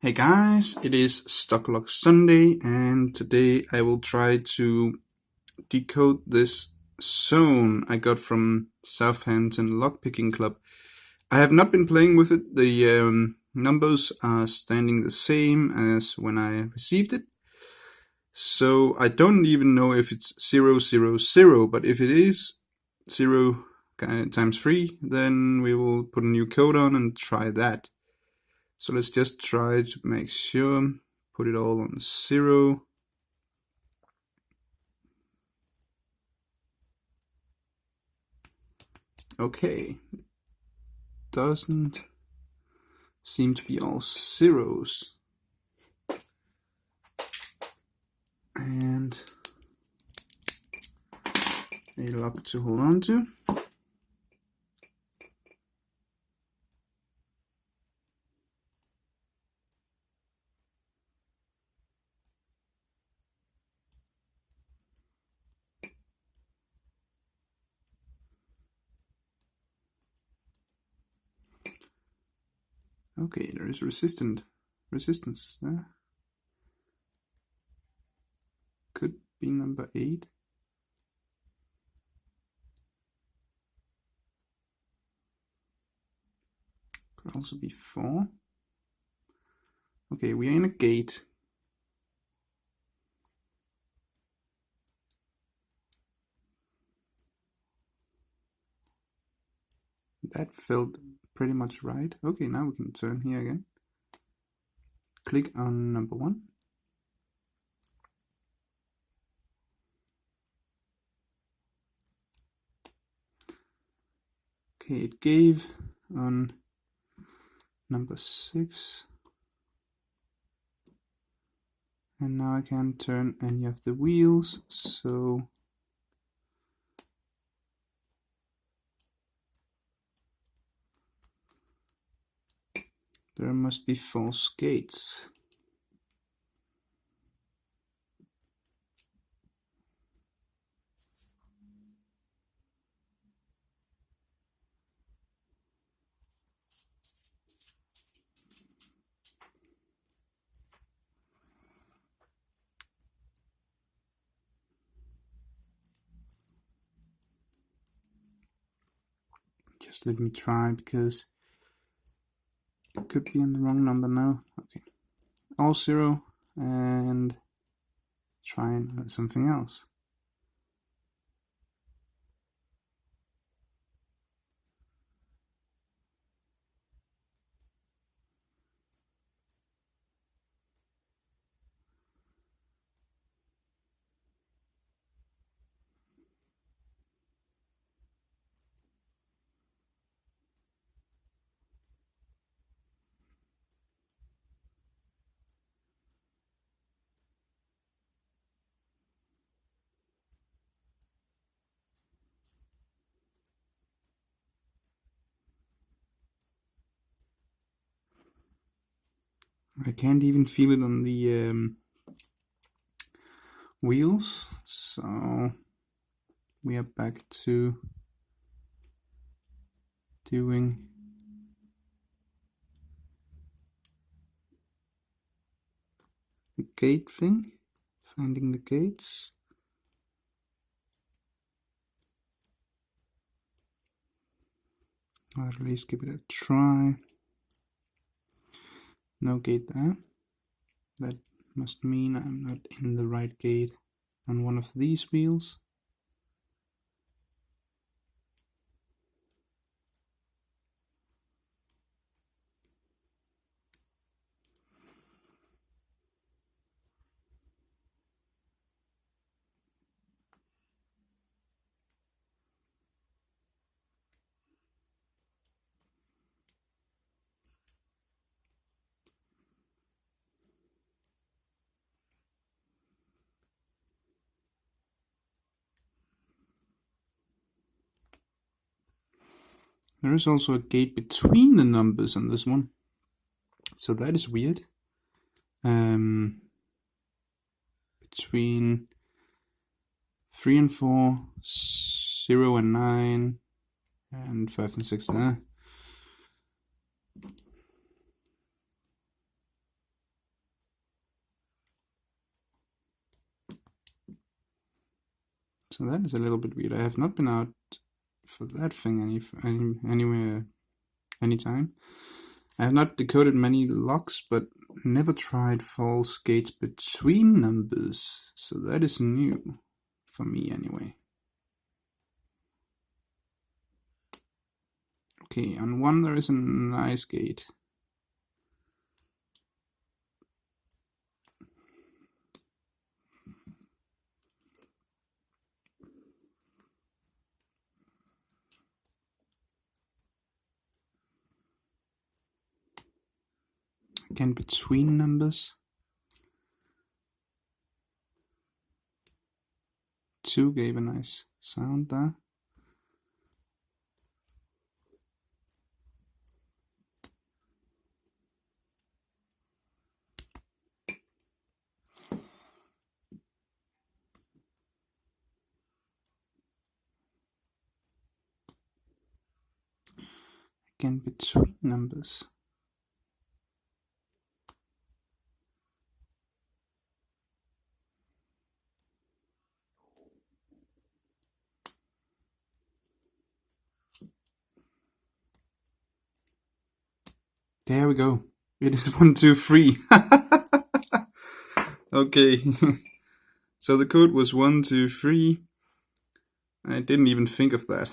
Hey guys, it is Stocklock Sunday, and today I will try to decode this zone I got from Southampton Lockpicking Club. I have not been playing with it. The numbers are standing the same as when I received it, so I don't even know if it's 000, but if it is 0 times 3, then we will put a new code on and try that. So let's just try to make sure, put it all on 0. Okay, doesn't seem to be all zeros. And a lock to hold on to. Okay, there is resistance there. Could be number 8. Could also be 4. Okay, we are in a gate. That felt pretty much right. Okay, now we can turn here again. Click on number 1. Okay, it gave on number 6. And now I can't turn any of the wheels, so there must be false gates. Just let me try, because it could be on the wrong number now. Okay, all 0, and try something else. I can't even feel it on the wheels, so we are back to doing the gate thing, finding the gates. Or at least give it a try. No gate there. That must mean I'm not in the right gate on one of these wheels. There is also a gate between the numbers on this one, so that is weird. Between 3 and 4, 0 and 9, and 5 and 6 there. So that is a little bit weird. I have not been out for that thing anywhere, anytime. I have not decoded many locks, but never tried false gates between numbers. So that is new for me anyway. Okay, on 1 there is a nice gate. Again, between numbers. 2 gave a nice sound there. Again, between numbers. There we go. It is 1, 2, 3. Okay. So the code was 1, 2, 3. I didn't even think of that.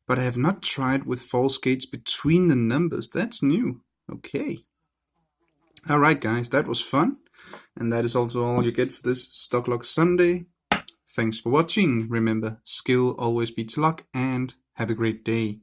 But I have not tried with false gates between the numbers. That's new. Okay. Alright guys, that was fun. And that is also all you get for this Stocklock Sunday. Thanks for watching. Remember, skill always beats luck, and have a great day.